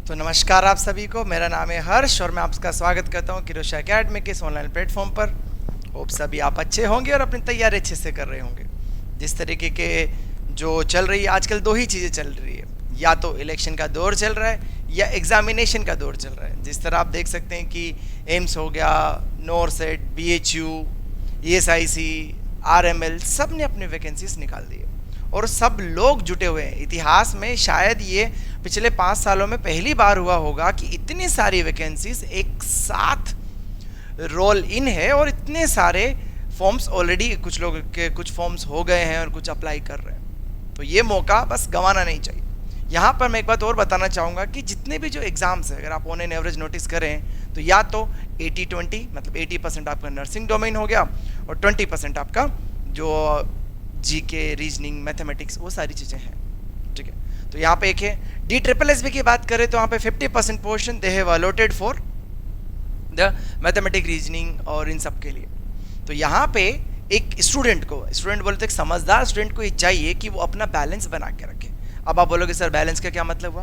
तो नमस्कार आप सभी को, मेरा नाम है हर्ष और मैं आपका स्वागत करता हूं किरोशा एकेडमी के इस ऑनलाइन प्लेटफॉर्म पर। होप सभी आप अच्छे होंगे और अपनी तैयारी अच्छे से कर रहे होंगे। जिस तरीके के जो चल रही है आजकल, दो ही चीज़ें चल रही है, या तो इलेक्शन का दौर चल रहा है या एग्जामिनेशन का दौर चल रहा है। जिस तरह आप देख सकते हैं कि एम्स हो गया, नॉरसेट, BHU, ESIC, RML, सब ने अपनी वैकेंसीज निकाल दी है और सब लोग जुटे हुए हैं। इतिहास में शायद ये पिछले 5 सालों में पहली बार हुआ होगा कि इतनी सारी वैकेंसीज एक साथ रोल इन है और इतने सारे फॉर्म्स ऑलरेडी, कुछ लोग के कुछ फॉर्म्स हो गए हैं और कुछ अप्लाई कर रहे हैं। तो ये मौका बस गंवाना नहीं चाहिए। यहाँ पर मैं एक बात और बताना चाहूँगा कि जितने भी जो एग्ज़ाम्स है, अगर आप ऑन एन एवरेज नोटिस करें तो या तो 80-20 मतलब 80% आपका नर्सिंग डोमेन हो गया और 20% आपका जो GK, रीजनिंग, मैथमेटिक्स, वो सारी चीज़ें हैं। ठीक है, तो यहाँ पे एक है DSSB की बात करें तो यहाँ पे 50% portion they have allotted for the mathematics, reasoning और इन सब के लिए। तो यहाँ पे एक स्टूडेंट बोले तो एक समझदार स्टूडेंट को ये चाहिए कि वो अपना बैलेंस बना के रखे। अब आप बोलोगे सर बैलेंस का क्या मतलब हुआ?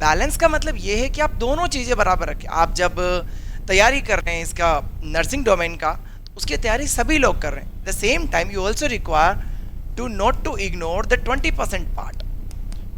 बैलेंस का मतलब ये है कि आप दोनों चीज़ें बराबर रखें। आप जब तैयारी कर रहे हैं इसका नर्सिंग डोमेन का, तो उसकी तैयारी सभी लोग कर रहे हैं। The same time you also require to not to ignore the 20% part.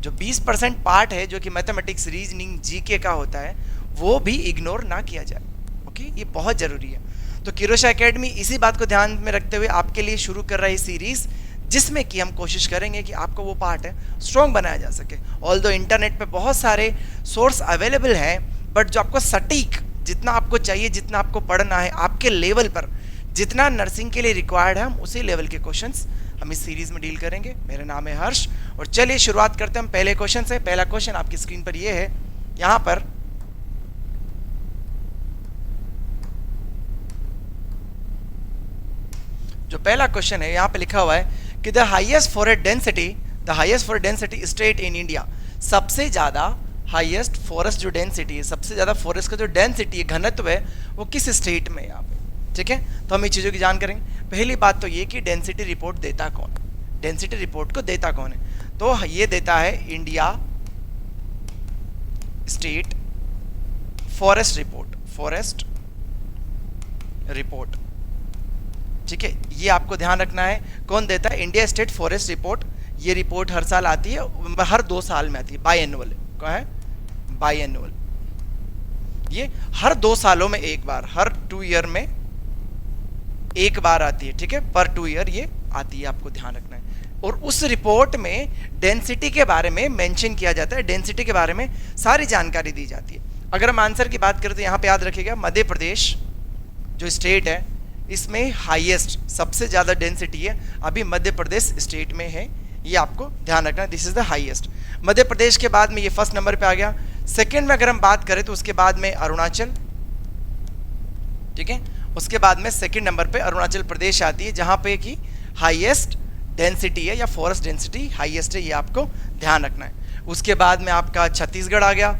जो 20% पार्ट है जो कि मैथमेटिक्स, रीजनिंग, GK का होता है, वो भी इग्नोर ना किया जाए। ओके, ये बहुत ज़रूरी है। तो किरोशा एकेडमी इसी बात को ध्यान में रखते हुए आपके लिए शुरू कर रहा है सीरीज़, जिसमें कि हम कोशिश करेंगे कि आपको वो पार्ट है स्ट्रॉन्ग बनाया जा सके। ऑल्दो इंटरनेट पे बहुत सारे सोर्स अवेलेबल हैं, बट जो आपको सटीक, जितना आपको चाहिए, जितना आपको पढ़ना है आपके लेवल पर, जितना नर्सिंग के लिए रिक्वायर्ड है, हम उसी लेवल के क्वेश्चंस हम इस सीरीज़ में डील करेंगे। मेरा नाम है हर्ष और चलिए शुरुआत करते हैं हम पहले क्वेश्चन से। पहला क्वेश्चन आपकी स्क्रीन पर ये है। यहाँ पर जो पहला क्वेश्चन है, यहाँ पे लिखा हुआ है कि the highest forest density state in India. सबसे ज़्यादा हाईएस्ट फॉरेस्ट जो डेंसिटी है, सबसे ज़्यादा फॉरेस्ट का जो डेंसिटी है, घनत्व है, वो किस स्टेट में है यहाँ पे? ठीक है, तो हम इन चीज़ों की जान करेंगे। पहली बात तो ये कि डेंसिटी रिपोर्ट देता कौन है? डेंसिटी रिपोर्ट को देता कौन है? तो ये देता है इंडिया स्टेट फॉरेस्ट रिपोर्ट। ठीक है, ये आपको ध्यान रखना है। कौन देता है? India state forest report. ये रिपोर्ट हर साल आती है, हर 2 साल में आती है, बाई एनुअल। क्या है? By annual. ये हर 2 सालों में एक बार, हर 2 ईयर में एक बार आती है। ठीक है, पर 2 ईयर ये आती है, आपको ध्यान रखना है। और उस रिपोर्ट में डेंसिटी के बारे में मेंशन किया जाता है, डेंसिटी के बारे में सारी जानकारी दी जाती है। अगर हम आंसर की बात करें तो यहाँ पे याद रखिएगा, मध्य प्रदेश जो स्टेट है, इसमें हाईएस्ट, सबसे ज़्यादा डेंसिटी है अभी मध्य प्रदेश स्टेट में है। ये आपको ध्यान रखना, this is the highest. Madhya Pradesh के बाद में ये फर्स्ट नंबर पे आ गया। सेकंड में अगर हम बात करें तो उसके बाद में अरुणाचल। ठीक है, उसके बाद में सेकंड नंबर पे अरुणाचल प्रदेश आती है, जहाँ पे कि हाईएस्ट डेंसिटी है या फॉरेस्ट डेंसिटी हाईएस्ट है, ये आपको ध्यान रखना है। उसके बाद में आपका छत्तीसगढ़ आ गया,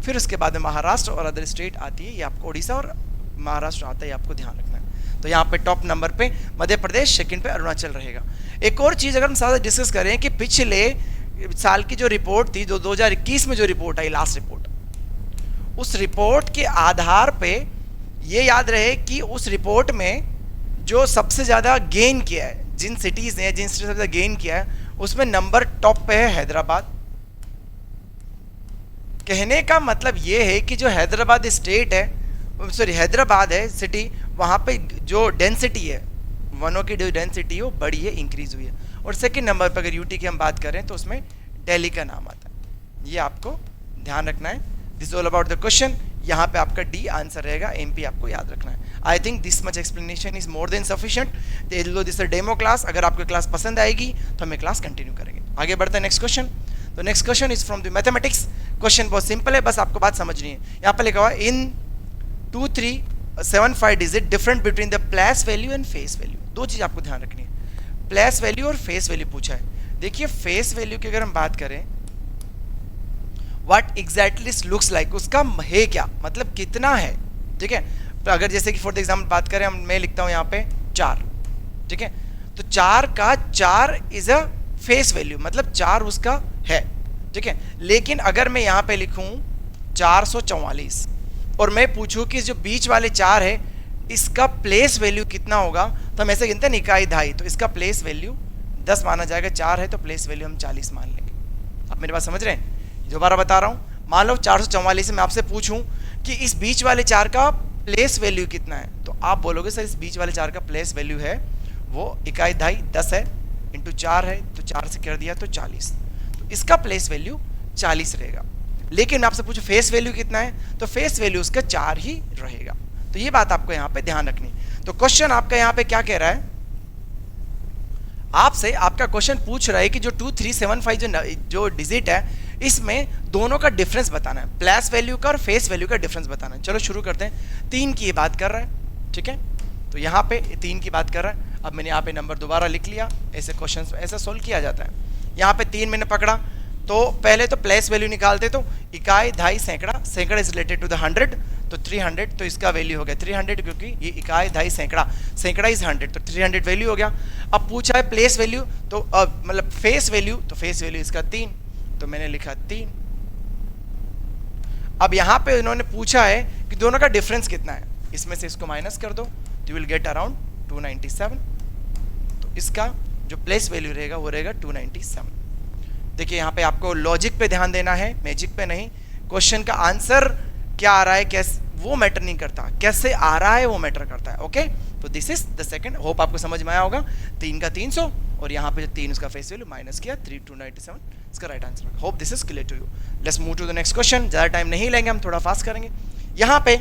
फिर उसके बाद में महाराष्ट्र और अदर स्टेट आती है। ये आपको उड़ीसा और महाराष्ट्र आता है, आपको ध्यान रखना है। तो यहाँ पे टॉप नंबर पे मध्य प्रदेश, सेकंड पे अरुणाचल रहेगा। एक और चीज़ अगर हम साथ डिस्कस करें कि पिछले साल की जो रिपोर्ट थी, जो 2021 में जो रिपोर्ट आई, लास्ट रिपोर्ट, उस रिपोर्ट के आधार पे ये याद रहे कि उस रिपोर्ट में जो सबसे ज़्यादा गेन किया है, जिन सिटीज़ ने जिन सबसे ज़्यादा गेन किया है, उसमें नंबर टॉप पे है हैदराबाद। कहने का मतलब ये है कि जो हैदराबाद स्टेट है, सॉरी हैदराबाद है सिटी, वहाँ पे जो डेंसिटी है, वनों की जो डेंसिटी है वो बड़ी है, इंक्रीज हुई है। और सेकंड नंबर पर अगर यूटी की हम बात करें तो उसमें दिल्ली का नाम आता है। ये आपको ध्यान रखना है। This all about the question. यहाँ पे आपका डी आंसर रहेगा, MP आपको याद रखना है। I think this much explanation is more than sufficient. This demo class, अगर आपको क्लास पसंद आएगी तो हम क्लास कंटिन्यू करेंगे। आगे बढ़ते हैं नेक्स्ट क्वेश्चन। तो next question is from the mathematics. Question बहुत सिंपल है, बस आपको बात समझनी है। यहाँ पर लिखा हुआ है इन 2375 digit different between the place value and face value. दो चीज़ आपको ध्यान रखनी है, प्लेस वैल्यू और फेस वैल्यू पूछा है। देखिए फेस वैल्यू की अगर हम बात करें, व्हाट एग्जैक्टली लुक्स लाइक, उसका है क्या, मतलब कितना है। ठीक है, तो अगर जैसे कि फॉर द एग्जाम्पल बात करें, मैं लिखता हूँ यहाँ पे 4। ठीक है, तो 4 का 4 इज अ फेस वैल्यू, मतलब 4 उसका है। ठीक है, लेकिन अगर मैं यहाँ पे लिखूँ 444 और मैं पूछूं कि जो बीच वाले 4 है इसका प्लेस वैल्यू कितना होगा, तो हम ऐसे गिनते हैं इकाई ढाई, तो इसका प्लेस वैल्यू 10 माना जाएगा, 4 है तो प्लेस वैल्यू हम 40 मान लेंगे। आप मेरे बात समझ रहे हैं? दोबारा बता रहा हूँ, मान लो 444 से मैं आपसे पूछूं कि इस बीच वाले 4 का प्लेस वैल्यू कितना है, तो आप बोलोगे सर इस बीच वाले 4 का प्लेस वैल्यू है वो इकाई ढाई 10 है इंटू 4 है, तो 4 से कर दिया तो 40, तो इसका प्लेस वैल्यू 40 रहेगा। लेकिन आपसे पूछो फेस वैल्यू कितना है, तो फेस वैल्यू उसका 4 ही रहेगा। तो ये बात आपको यहाँ पे ध्यान रखनी। तो क्वेश्चन आपका यहाँ पे क्या कह रहा है, आपसे आपका क्वेश्चन पूछ रहा है कि जो 2375 जो डिजिट है इसमें दोनों का डिफरेंस बताना है, प्लेस वैल्यू का और फेस वैल्यू का डिफरेंस बताना है। चलो शुरू करते हैं। 3 की ये बात कर रहा है, ठीक है, तो यहाँ पे 3 की बात कर रहा है। अब मैंने यहाँ पे नंबर दोबारा लिख लिया, ऐसे क्वेश्चन ऐसा सोल्व किया जाता है। यहाँ पे 3 मैंने पकड़ा, तो पहले तो प्लेस वैल्यू निकालते, तो इकाई ढाई सैकड़ा, सैकड़ा इज रिलेटेड टू द 100, तो 300, तो इसका वैल्यू हो गया 300 क्योंकि ये इकाई ढाई सैकड़ा, सैकड़ा इज 100, तो 300 वैल्यू हो गया। अब पूछा है प्लेस वैल्यू, तो मतलब फेस वैल्यू, तो फेस वैल्यू इसका 3, तो मैंने लिखा 3। अब यहाँ पे इन्होंने पूछा है कि दोनों का डिफरेंस कितना है, इसमें से इसको माइनस कर दो, तो यू विल गेट अराउंड 297, तो इसका जो प्लेस वैल्यू रहेगा वो रहेगा 297। देखिए यहाँ पे आपको लॉजिक पे ध्यान देना है, मैजिक पे नहीं। क्वेश्चन का आंसर क्या आ रहा है, कैसे वो मैटर नहीं करता, कैसे आ रहा है वो मैटर करता है। ओके, तो this is the second, hope आपको समझ में आया होगा। 3 का 300 और यहाँ पे जो 3 उसका फेस वैल्यू माइनस किया 3297, इसका right answer. Hope this is clear to you. Let's move to the next question. ज़्यादा टाइम नहीं लेंगे, हम थोड़ा फास्ट करेंगे। यहाँ पे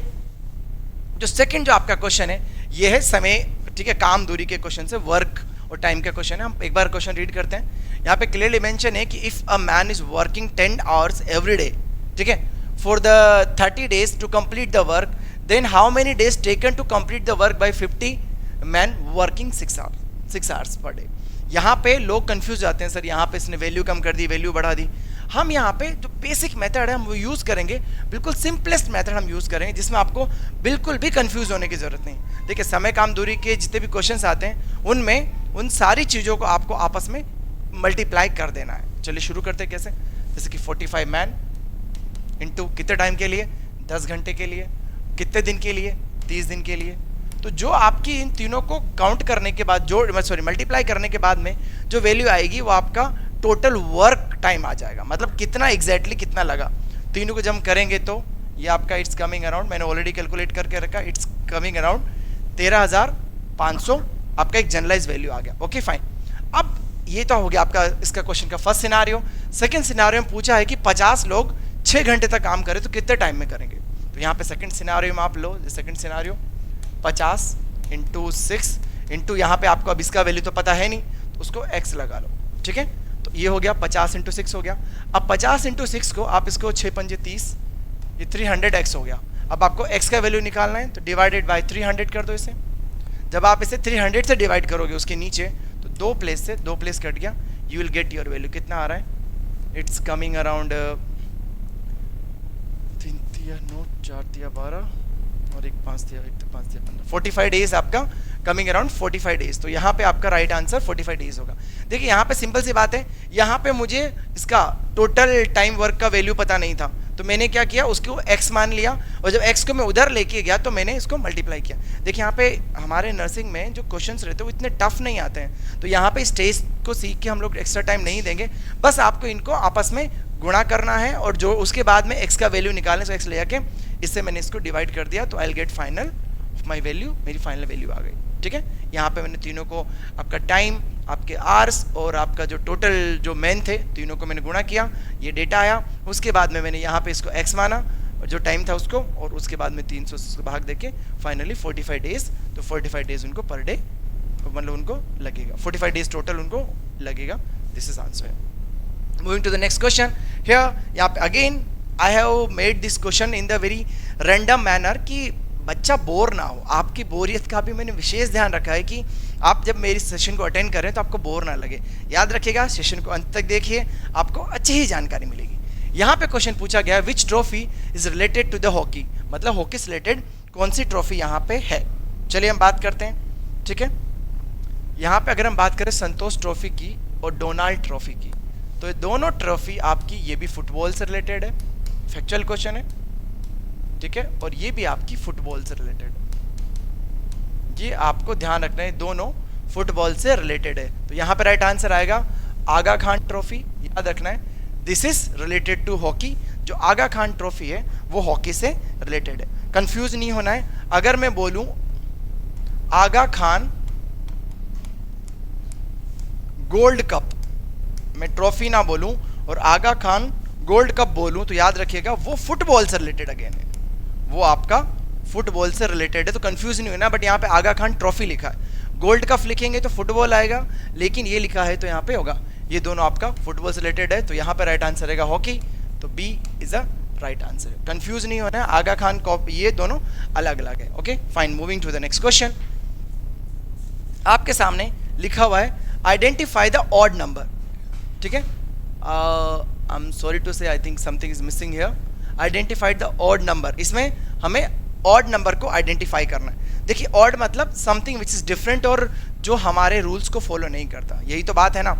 जो सेकंड जो आपका क्वेश्चन है ये है समय, ठीक है, काम दूरी के क्वेश्चन से, वर्क और टाइम का क्वेश्चन है। हम एक बार क्वेश्चन रीड करते हैं। यहाँ पे क्लियरली मेंशन है कि if a man is working 10 hours every day, ठीक है, for the 30 days to complete the work, then how many days taken to complete the work by 50 man working 6 hours per day. यहाँ पे लोग confuse जाते हैं, sir यहाँ पे इसने वैल्यू कम कर दी, वैल्यू बढ़ा दी। हम यहाँ पे जो बेसिक मेथड है हम वो यूज़ करेंगे, बिल्कुल सिंपलेस्ट मेथड हम यूज़ करेंगे, जिसमें आपको बिल्कुल भी कंफ्यूज होने की ज़रूरत नहीं। देखिए समय काम दूरी के जितने भी क्वेश्चंस आते हैं उनमें उन सारी चीज़ों को आपको आपस में मल्टीप्लाई कर देना है। चलिए शुरू करते हैं कैसे, जैसे कि 45 मैन इंटू कितने टाइम के लिए, 10 घंटे के लिए, कितने दिन के लिए, 30 दिन के लिए। तो जो आपकी इन तीनों को काउंट करने के बाद, मल्टीप्लाई करने के बाद में जो वैल्यू आएगी वो आपका टोटल वर्क टाइम आ जाएगा, मतलब कितना एग्जैक्टली कितना लगा। तीनों को जब हम करेंगे तो ये आपका इट्स कमिंग अराउंड, मैंने ऑलरेडी कैलकुलेट करके रखा, इट्स कमिंग अराउंड 13,500 आपका एक जनरलाइज वैल्यू आ गया। Okay fine. अब ये तो हो गया आपका इसका क्वेश्चन का फर्स्ट सिनारियो। सेकंड सिनारियो में पूछा है कि 50 लोग 6 घंटे तक काम करें तो कितने टाइम में करेंगे। तो यहाँ पे सेकंड सिनारियो में आप लो, सेकंड सिनारियो 50 इंटू 6 इंटू यहाँ पे आपको अब इसका वैल्यू तो पता है नहीं, तो उसको x लगा लो, ठीक है। तो ये हो गया 50 इंटू 6 हो गया। अब 50 इंटू 6 को आप इसको 6 पंजे 30, ये 300x हो गया। अब आपको x का वैल्यू निकालना है, तो डिवाइडेड बाय 300 कर दो इसे। जब आप इसे 300 से डिवाइड करोगे उसके नीचे, तो 2 प्लेस से 2 प्लेस कट गया, you will get your value. कितना आ रहा है, इट्स कमिंग अराउंड 3 तिया 9 4 तिया 12 और 1 5 तिया 15, 45 डेज आपका कमिंग अराउंड 45 डेज। तो यहाँ पे आपका राइट आंसर 45 डेज होगा। देखिए यहाँ पे सिंपल सी बात है, यहाँ पे मुझे इसका टोटल टाइम वर्क का वैल्यू पता नहीं था, तो मैंने क्या किया, उसको x मान लिया, और जब x को मैं उधर लेके गया तो मैंने इसको मल्टीप्लाई किया। देखिए यहाँ पे हमारे नर्सिंग में जो क्वेश्चंस रहते हैं वो इतने टफ नहीं आते हैं, तो यहाँ पे स्टेज को सीख के हम लोग एक्स्ट्रा टाइम नहीं देंगे, बस आपको इनको आपस में गुणा करना है और जो उसके बाद में x का वैल्यू निकालने से x ले जाके इससे मैंने इसको डिवाइड कर दिया, तो I will get final my value, मेरी फाइनल वैल्यू आ गई, ठीक है। यहाँ पे मैंने तीनों को, आपका टाइम, आपके आवर्स और आपका जो टोटल जो मैन थे, तीनों को मैंने गुणा किया, ये डेटा आया। उसके बाद में मैंने यहाँ पे इसको x माना और जो टाइम था उसको, और उसके बाद में 300 से भाग देके फाइनली 45 डेज, तो 45 डेज उनको पर डे मतलब उनको लगेगा, 45 डेज टोटल उनको लगेगा। This is answer. Moving to the next question here, यहाँ पे again I have made this question in the very random manner कि बच्चा बोर ना हो। आपकी बोरियत का भी मैंने विशेष ध्यान रखा है कि आप जब मेरी सेशन को अटेंड करें तो आपको बोर ना लगे। याद रखिएगा, सेशन को अंत तक देखिए, आपको अच्छी ही जानकारी मिलेगी। यहाँ पे क्वेश्चन पूछा गया, which trophy is related to the hockey, मतलब हॉकी से रिलेटेड कौन सी ट्रॉफी यहाँ पे है। चलिए हम बात करते हैं, ठीक है। यहाँ पे अगर हम बात करें संतोष ट्रॉफी की और डोनाल्ड ट्रॉफी की, तो ये दोनों ट्रॉफी आपकी, ये भी फुटबॉल से रिलेटेड है, फैक्चुअल क्वेश्चन है, ठीक है, और ये भी आपकी फुटबॉल से रिलेटेड, ये आपको ध्यान रखना है, दोनों फुटबॉल से रिलेटेड है। तो यहाँ पे राइट आंसर आएगा आगा खान ट्रॉफी, याद रखना है this is related to hockey. जो आगा खान ट्रॉफी है वो हॉकी से रिलेटेड है, कंफ्यूज नहीं होना है। अगर मैं बोलूं आगा खान गोल्ड कप, मैं ट्रॉफी ना बोलूं और आगा खान गोल्ड कप बोलूं, तो याद रखिएगा वो फुटबॉल से रिलेटेड अगेन है, वो आपका फुटबॉल से रिलेटेड है, तो कंफ्यूज नहीं होना। बट यहाँ पे आगा खान ट्रॉफी लिखा है, गोल्ड कप लिखेंगे तो फुटबॉल आएगा, लेकिन ये लिखा है तो यहाँ पे होगा, ये दोनों आपका फुटबॉल से रिलेटेड है, तो यहाँ पे राइट आंसर रहेगा हॉकी, तो B is a right answer. Confuse नहीं होना है, आगा खान कप ये दोनों अलग अलग है। Okay fine, moving to the next question. आपके सामने लिखा हुआ है आइडेंटिफाई द ऑड नंबर, ठीक है, आई एम सॉरी टू से I think something is missing here, identify the odd number. इसमें हमें ऑड नंबर को आइडेंटिफाई करना है। देखिए ऑड मतलब समथिंग विच इज डिफरेंट और जो हमारे रूल्स को फॉलो नहीं करता, यही तो बात है ना।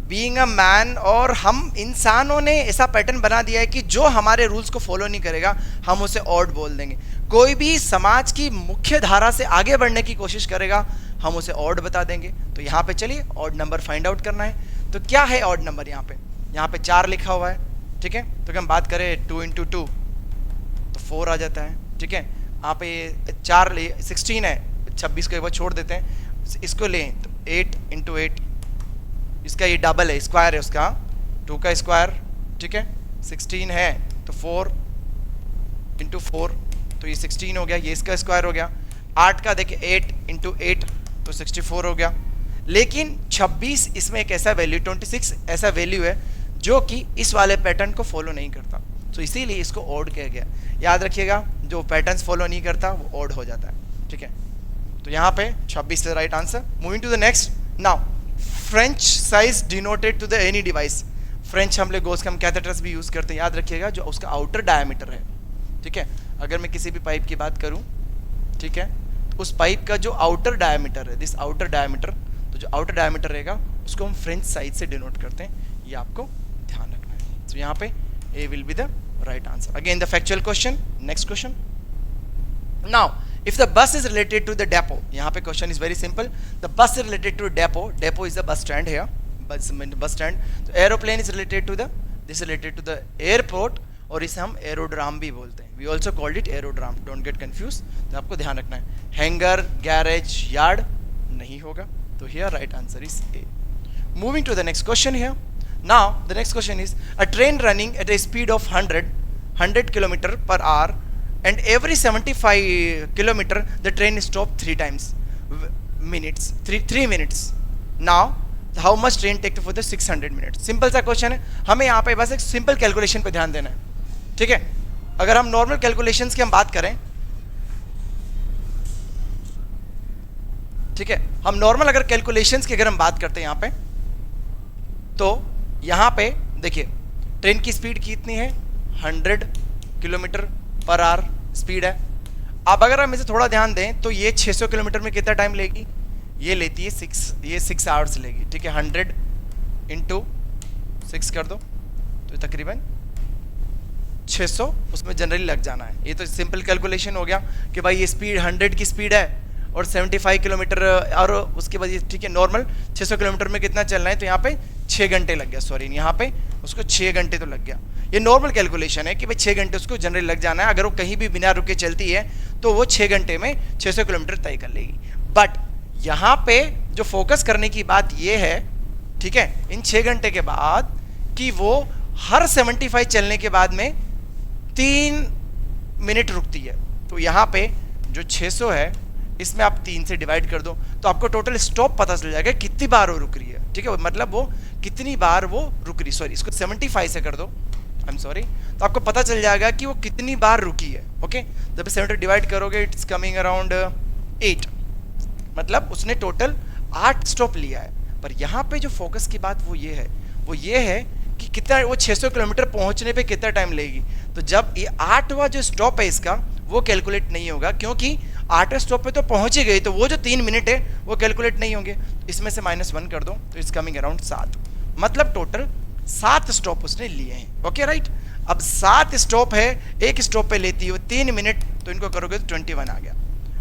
बीइंग अ मैन, और हम इंसानों ने ऐसा पैटर्न बना दिया है कि जो हमारे रूल्स को फॉलो नहीं करेगा हम उसे ऑड बोल देंगे। कोई भी समाज की मुख्य धारा से आगे बढ़ने की कोशिश करेगा हम उसे ऑड बता देंगे। तो यहाँ पे चलिए ऑड नंबर फाइंड आउट करना है। तो क्या है ऑड नंबर? यहाँ पे 4 लिखा हुआ है, ठीक है, तो अगर हम बात करें 2 × 2 तो 4 आ जाता है, ठीक है। यहाँ पे 4 ले 16 है, 26 को एक बार छोड़ देते हैं, इसको लें तो 8 × 8, इसका ये डबल है, स्क्वायर है उसका, 2 का स्क्वायर, ठीक है। 16 है तो 4 × 4 तो ये 16 हो गया, ये इसका स्क्वायर हो गया। 8 का देखिए 8 × 8 तो 64 हो गया। लेकिन 26 इसमें एक ऐसा वैल्यू, 26 ऐसा वैल्यू है जो कि इस वाले पैटर्न को फॉलो नहीं करता, तो इसीलिए इसको ऑड किया गया। याद रखिएगा जो पैटर्न्स फॉलो नहीं करता वो ऑड हो जाता है, ठीक है। तो यहाँ पे 26 है right answer. Moving to the next now, French size denoted to the any device. French हम लोग गोस का हम कैथेटर्स भी यूज करते हैं, याद रखिएगा जो उसका आउटर डायमीटर है, ठीक है। अगर मैं किसी भी पाइप की बात करूं, ठीक है, तो उस पाइप का जो आउटर डायमीटर है, दिस आउटर डायमीटर, तो जो आउटर डायमीटर रहेगा उसको हम फ्रेंच साइज से डिनोट करते हैं, ये आपको ध्यान रखना है। तो यहाँ पे A will be the right answer. Again the factual question, next question. Now if the bus is related to the depot, यहाँ पे question is very simple, the bus is related to depot, depot is the bus stand here, bus stand, तो aeroplane is related to the, this is related to the airport, और इसे हम aerodrome भी बोलते हैं, we also called it aerodrome, don't get confused, तो आपको ध्यान रखना है। हैंगर, गैरेज, यार्ड नहीं होगा, तो here right answer is A। Moving to the next question here, now the next question is a train running at a speed of 100 km/h and every 75 kilometer the train stopped 3 minutes. Now how much train take for the 600 minutes? Simple सा question है, हमें यहाँ पे बस एक simple calculation पे ध्यान देना है, ठीक है। अगर हम नॉर्मल कैलकुलेशंस की हम बात करें, ठीक है, हम नॉर्मल अगर कैलकुलेशंस की अगर हम बात करते हैं यहाँ पे, तो यहाँ पे देखिए ट्रेन की स्पीड कितनी है, 100 km/h स्पीड है। अब अगर हम इसे थोड़ा ध्यान दें तो ये 600 किलोमीटर में कितना टाइम लेगी, ये लेती है 6 आवर्स लेगी, ठीक है। 100 × 6 कर दो तो तकरीबन 600 उसमें जनरली लग जाना है। ये तो सिंपल कैलकुलेशन हो गया कि भाई ये स्पीड 100 की स्पीड है और 75 किलोमीटर, और उसके बाद ये ठीक है नॉर्मल 600 किलोमीटर में कितना चलना है, तो यहाँ पे 6 घंटे लग गया, सॉरी यहाँ पे उसको 6 घंटे तो लग गया। ये नॉर्मल कैलकुलेशन है कि भाई 6 घंटे उसको जनरली लग जाना है। अगर वो कहीं भी बिना रुके चलती है तो वो 6 घंटे में 600 किलोमीटर तय कर लेगी। बट यहाँ पे जो फोकस करने की बात ये है, ठीक है, इन 6 घंटे के बाद कि वो हर 75 चलने के बाद में 3 मिनट रुकती है। तो यहाँ पे जो 600 है इसमें आप 3 से डिवाइड कर दो तो आपको टोटल स्टॉप पता चल जाएगा कितनी बार वो रुक रही है, ठीक है, मतलब वो कितनी बार वो रुक रही, सॉरी इसको 75 से कर दो, आई एम सॉरी, तो आपको पता चल जाएगा कि वो कितनी बार रुकी है। ओके, जब 70 डिवाइड करोगे इट्स कमिंग अराउंड 8, मतलब उसने टोटल 8 स्टॉप लिया है। पर यहाँ पे जो फोकस की बात वो ये है कि कितना वो 600 किलोमीटर पहुँचने पे कितना टाइम लेगी। तो जब ये 8वां जो स्टॉप है इसका वो कैलकुलेट नहीं होगा, क्योंकि 8वें स्टॉप पे तो पहुँच ही गई, तो वो जो 3 मिनट है वो कैलकुलेट नहीं होंगे। इसमें से -1 कर दो तो इट्स कमिंग अराउंड 7, मतलब टोटल 7 स्टॉप उसने लिए हैं। Okay right. अब 7 स्टॉप है, एक स्टॉप पे लेती है 3 मिनट, तो इनको करोगे तो 21 आ गया।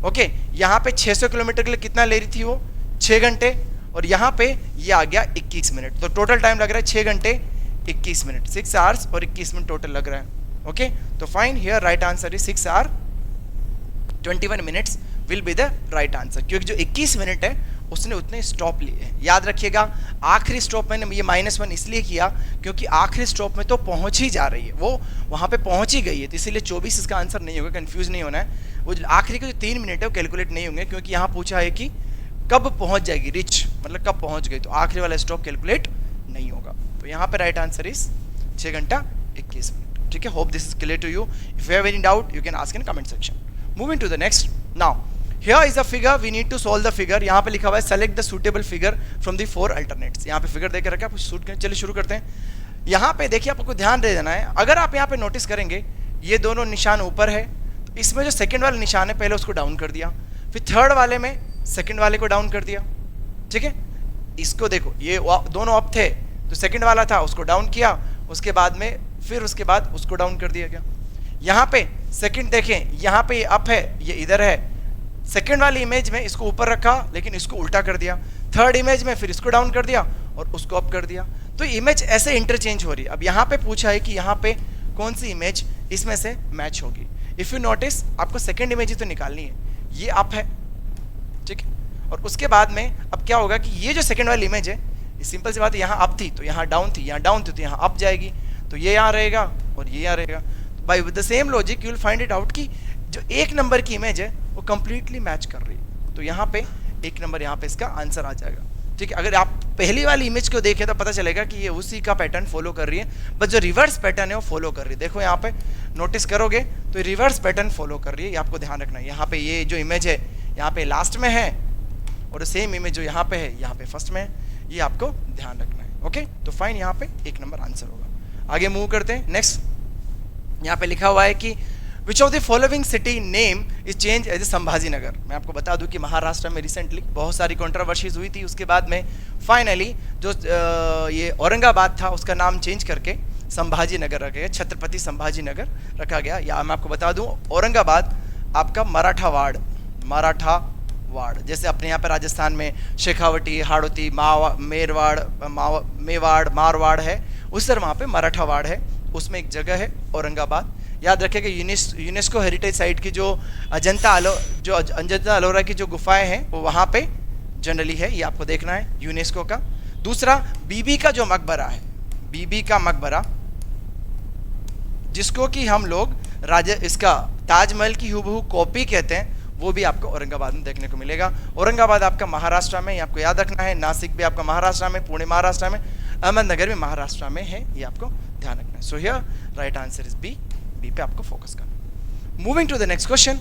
ओके, यहाँ पे 600 किलोमीटर के लिए कितना ले रही थी वो, 6 घंटे, और यहाँ पे ये आ गया 21 मिनट। तो टोटल टाइम लग रहा है 6 घंटे 21 मिनट, 6 आवर्स और 21 मिनट टोटल लग रहा है। ओके, तो fine here right answer is 6 hour 21 minutes will be the right answer, क्योंकि जो 21 मिनट है उसने उतने स्टॉप लिए हैं। याद रखिएगा, आखिरी स्टॉप मैंने ये -1 इसलिए किया क्योंकि आखिरी स्टॉप में तो पहुंच ही जा रही है, वो वहां पे पहुंच ही गई है, तो इसीलिए 24 इसका आंसर नहीं होगा, कंफ्यूज नहीं होना है। वो आखिरी के जो 3 मिनट है वो कैलकुलेट नहीं होंगे, क्योंकि यहाँ पूछा है कि कब पहुंच जाएगी, रिच मतलब कब पहुंच गई, तो आखिरी वाला स्टॉप कैलकुलेट नहीं होगा। तो यहाँ पे राइट आंसर इज 6 घंटा 21 मिनट। ठीक है, hope this is clear to you. If you have any doubt you can ask in comment section. Moving to the next, now here is a figure, we need to solve the figure. यहाँ पे लिखा हुआ है select the suitable figure from the 4 alternates. यहाँ पे figure देकर रखा है, शूट करें, चलिए शुरू करते हैं। यहाँ पे देखिए, आपको ध्यान दे देना है, अगर आप यहाँ पे नोटिस करेंगे ये दोनों निशान ऊपर है, तो इसमें जो सेकंड वाला निशान है पहले उसको डाउन कर दिया, फिर थर्ड वाले में सेकंड वाले को डाउन कर दिया। ठीक है, इसको देखो, ये दोनों अप थे तो सेकंड वाला था उसको डाउन किया, उसके बाद में फिर उसके बाद उसको डाउन कर दिया गया। यहाँ पे सेकंड देखें, यहाँ पे ये अप है, ये इधर है, सेकंड वाली इमेज में इसको ऊपर रखा लेकिन इसको उल्टा कर दिया, थर्ड इमेज में फिर इसको डाउन कर दिया और उसको अप कर दिया, तो इमेज ऐसे इंटरचेंज हो रही है। अब यहाँ पे पूछा है कि यहाँ पे कौन सी इमेज इसमें से मैच होगी। इफ यू नोटिस, आपको सेकंड इमेज ही तो निकालनी है, ये अप है, ठीक है, और उसके बाद में अब क्या होगा कि ये जो सेकंड वाली इमेज है, ये सिंपल सी बात है, यहाँ अप थी तो यहाँ डाउन थी, यहाँ डाउन थी तो यहाँ अप जाएगी, तो ये यहाँ रहेगा और ये यहाँ रहेगा। By with the same logic you will find it out कि जो 1 नंबर की इमेज है वो कंप्लीटली मैच कर रही है, तो यहाँ पे 1 नंबर यहाँ पे इसका आंसर आ जाएगा। ठीक है, अगर आप पहली वाली इमेज को देखें तो पता चलेगा कि ये उसी का पैटर्न फॉलो कर रही है, बट जो रिवर्स पैटर्न है वो फॉलो कर रही है। देखो यहाँ पे नोटिस करोगे तो रिवर्स पैटर्न फॉलो कर रही है, ये आपको ध्यान रखना है। यहाँ पे ये जो इमेज है यहाँ पे लास्ट में है और सेम इमेज जो यहाँ पे है यहाँ पे फर्स्ट में है, ये आपको ध्यान रखना है। ओके, तो फाइन, यहाँ पे 1 नंबर आंसर होगा। आगे मूव करते हैं। नेक्स्ट, यहाँ पे लिखा हुआ है कि which of the following city name is change as a Sambhaji Nagar. मैं आपको बता दूं कि महाराष्ट्र में रिसेंटली बहुत सारी कंट्रोवर्सीज हुई थी, उसके बाद में फाइनली जो ये औरंगाबाद था उसका नाम चेंज करके संभाजी नगर रखा गया, छत्रपति संभाजी नगर रखा गया। या मैं आपको बता दूं, औरंगाबाद आपका मराठा वार्ड, जैसे अपने यहाँ पे राजस्थान में शेखावटी, हाड़ौती, मेवाड़, मारवाड़ है, उस तरह वहाँ पे मराठा वार्ड है, उसमें एक जगह है औरंगाबाद। याद रखिएगा, यूनेस्को हेरिटेज साइट की जो अजंता अलोरा की जो गुफाएं हैं वो वहाँ पे जनरली है, ये आपको देखना है यूनेस्को का। दूसरा, बीबी का जो मकबरा है, बीबी का मकबरा, जिसको कि हम लोग इसका ताजमहल की हूबहू कॉपी कहते हैं, वो भी आपको औरंगाबाद में देखने को मिलेगा। औरंगाबाद आपका महाराष्ट्र में, ये आपको याद रखना है। नासिक भी आपका महाराष्ट्र में, पुणे महाराष्ट्र में, अहमदनगर भी महाराष्ट्र में है, ये आपको ध्यान रखना है। So here right answer is B पे आपको फोकस करना। Moving to the next question.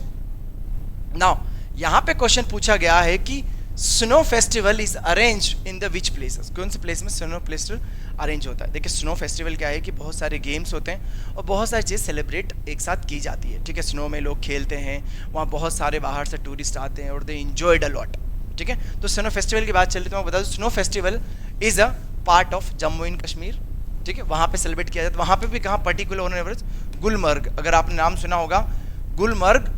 Now यहाँ पे क्वेश्चन पूछा गया है कि snow festival is arrange in the which places, कौन से प्लेस में स्नो फेस्टिवल अरेंज होता है। देखिए, स्नो फेस्टिवल क्या है कि बहुत सारे गेम्स होते हैं और बहुत सारी चीज़ सेलिब्रेट एक साथ की जाती है। ठीक है, स्नो में लोग खेलते हैं, वहाँ बहुत सारे बाहर से टूरिस्ट आते हैं और दे एंजॉयड अ लॉट। ठीक है, तो स्नो फेस्टिवल की बात चल रही है, तो मैं बता दूँ snow festival is a part of Jammu and Kashmir. ठीक है, वहाँ पे सेलिब्रेट किया जाता है। वहाँ पे भी कहाँ पर्टिकुलर उन्होंने गुलमर्ग, अगर आपने नाम सुना होगा, गुलमर्ग,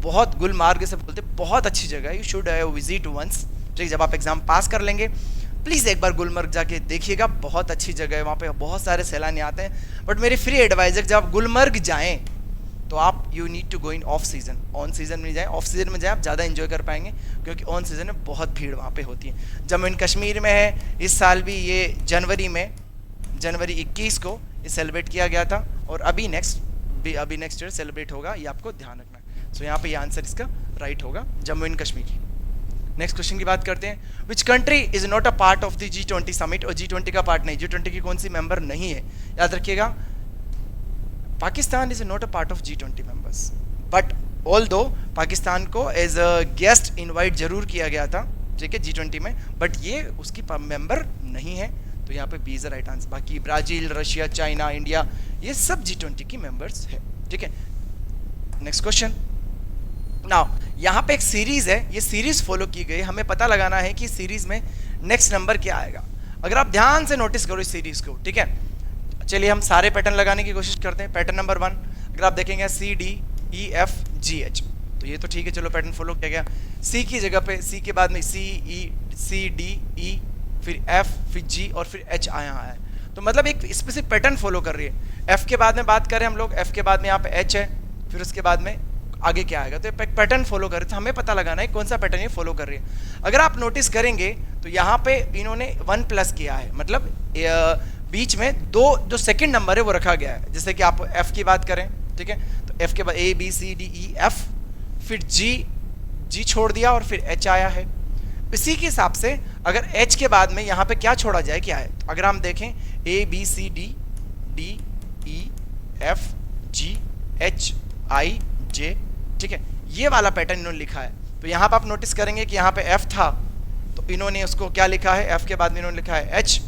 बहुत गुलमार्ग से बोलते, बहुत अच्छी जगह है, यू शुड विजिट वंस। ठीक, जब आप एग्जाम पास कर लेंगे प्लीज़ एक बार गुलमर्ग जाके देखिएगा, बहुत अच्छी जगह है, वहाँ पे बहुत सारे सैलानी आते हैं। बट मेरी फ्री एडवाइजर, जब आप गुलमर्ग जाएँ तो आप you need to go in off season, on season में जाएँ, ऑफ सीजन में जाएँ आप ज़्यादा एंजॉय कर पाएंगे, क्योंकि ऑन सीजन में बहुत भीड़ वहाँ पे होती है। जम्मू एंड कश्मीर में है, इस साल भी ये जनवरी 21 को ये सेलिब्रेट किया गया था, और अभी नेक्स्ट ईयर सेलिब्रेट होगा, ये आपको ध्यान रखना है। सो यहाँ पे ये आंसर इसका राइट होगा, Jammu and Kashmir. Next question की बात करते हैं। Which country is not a part of the G20 summit, और G20 का पार्ट नहीं, G20 की कौन सी मेंबर नहीं है, याद रखिएगा, Pakistan is not a part of G20 members, but although Pakistan को एज अ गेस्ट इनवाइट जरूर किया गया था, ठीक है, G20 में, बट ये उसकी मेंबर नहीं है, तो यहाँ पे B is the right answer. बाकी ब्राजील, रशिया, चाइना, इंडिया, ये सब G20 की मेंबर्स है। ठीक है, नेक्स्ट क्वेश्चन। नाउ यहाँ पे एक सीरीज है, ये सीरीज फॉलो की गई, हमें पता लगाना है कि सीरीज में नेक्स्ट नंबर क्या आएगा। अगर आप ध्यान से नोटिस करो इस सीरीज को, ठीक है, चलिए हम सारे पैटर्न लगाने की कोशिश करते हैं। पैटर्न नंबर 1 अगर आप देखेंगे CDEFGH, तो ये तो ठीक है, चलो पैटर्न फॉलो किया गया। C की जगह पे C के बाद में CDE, फिर F, फिर G और फिर H आया है, तो मतलब एक स्पेसिफिक पैटर्न फॉलो कर रही है। F के बाद में बात करें हम लोग, F के बाद में यहाँ पे H है, फिर उसके बाद में आगे क्या आएगा, तो एक पैटर्न फॉलो कर रहे थे, हमें पता लगाना है कौन सा पैटर्न ये फॉलो कर रही है। अगर आप नोटिस करेंगे तो यहाँ पे इन्होंने 1 प्लस किया है, मतलब बीच में जो सेकंड नंबर है वो रखा गया है। जैसे कि आप F की बात करें, ठीक है, तो F के बाद ABCDEF, फिर G छोड़ दिया और फिर H आया है। इसी के हिसाब से अगर H के बाद में यहाँ पे क्या छोड़ा जाए, क्या है, तो अगर हम देखें ABCDDEFGHIJ, ठीक है, ये वाला पैटर्न इन्होंने लिखा है। तो यहाँ पे आप नोटिस करेंगे कि यहाँ पे F था तो इन्होंने उसको क्या लिखा है, F के बाद में इन्होंने लिखा है H,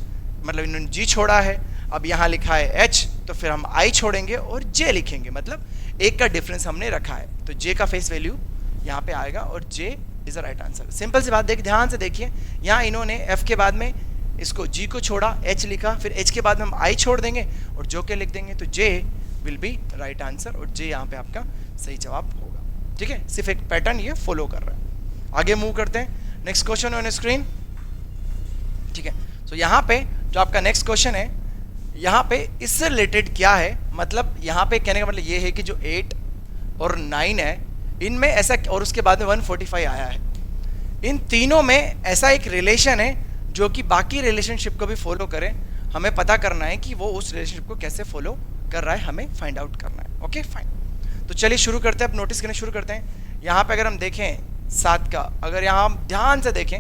मतलब इन्होंने G छोड़ा है। अब यहाँ लिखा है H, तो फिर हम I छोड़ेंगे और J लिखेंगे, मतलब एक का डिफरेंस हमने रखा है, तो J का फेस वैल्यू यहाँ पे आएगा और J is the right answer. Simple सी बात, ध्यान से देखिए, यहाँ इन्होंने F के बाद में इसको G को छोड़ा, H लिखा, फिर H के बाद में हम I छोड़ देंगे और जो के लिख देंगे, तो J will be right answer और J यहाँ पे आपका सही जवाब होगा। ठीक है, सिर्फ एक पैटर्न ये फॉलो कर रहा है। आगे मूव करते हैं, नेक्स्ट क्वेश्चन ऑन स्क्रीन। ठीक है, तो यहाँ पे जो आपका नेक्स्ट क्वेश्चन है, यहाँ पे इससे रिलेटेड क्या है, मतलब यहाँ पे कहने का मतलब ये है कि जो 8 और 9 है इनमें ऐसा, और उसके बाद में 145 आया है, इन तीनों में ऐसा एक रिलेशन है जो कि बाकी रिलेशनशिप को भी फॉलो करे। हमें पता करना है कि वो उस रिलेशनशिप को कैसे फॉलो कर रहा है, हमें फाइंड आउट करना है। ओके फाइन, तो चलिए शुरू करते हैं, अब नोटिस करना शुरू करते हैं। यहाँ पे अगर हम देखें 7 का, अगर यहाँ हम ध्यान से देखें,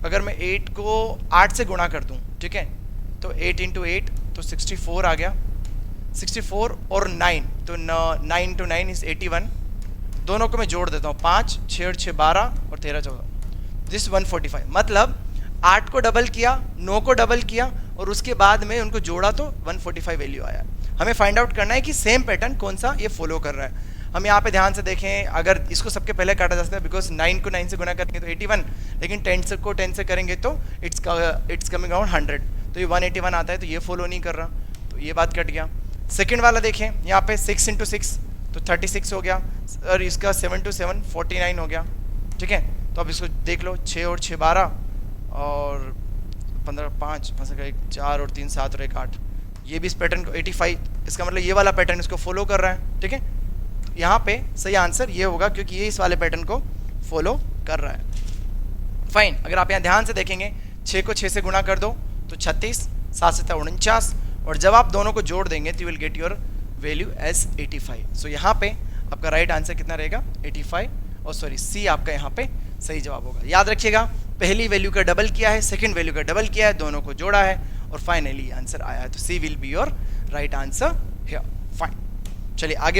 अगर मैं 8 को 8 से गुणा कर दूँ, ठीक है, तो 8 × 8 तो 64 आ गया, 64 और 9, तो 9 × 9 इज 81। दोनों को मैं जोड़ देता हूँ, 5 6 और 6 12 और 13 14, दिस 145। मतलब 8 को डबल किया, 9 को डबल किया और उसके बाद में उनको जोड़ा तो 145 वैल्यू आया। हमें फाइंड आउट करना है कि सेम पैटर्न कौन सा ये फॉलो कर रहा है। हम यहाँ पे ध्यान से देखें, अगर इसको सबके पहले काटा जा सकता है, बिकॉज 9 को 9 से गुना करेंगे तो 81, लेकिन 10 को 10 से करेंगे तो इट्स कमिंग अराउंड 100, तो ये 181 आता है, तो ये फॉलो नहीं कर रहा, तो ये बात कट गया। सेकेंड वाला देखें, यहाँ पे 6 × 6 तो 36 हो गया, और इसका 7 × 7 49 हो गया। ठीक है, तो अब इसको देख लो, 6 और 6 12 और 15 5 1 4 और 3 7 और 1 8, ये भी इस पैटर्न को 85, इसका मतलब ये वाला पैटर्न इसको फॉलो कर रहा है। ठीक है, तो यहाँ पे सही आंसर ये होगा क्योंकि ये इस वाले पैटर्न को फॉलो कर रहा है। फाइन, अगर आप यहाँ ध्यान से देखेंगे, 6 को 6 से गुणा कर दो तो 36, 7 7 49, और जब आप दोनों को जोड़ देंगे तो you will get your value as 85। So यहाँ पे आपका राइट आंसर कितना रहेगा, 85, और सॉरी सी आपका यहाँ पे सही जवाब होगा। याद रखिएगा, पहली वैल्यू का डबल किया है, सेकंड वैल्यू का डबल किया है, दोनों को जोड़ा है और फाइनली आंसर आया है, तो C will be your right answer here. Fine, चलिए आगे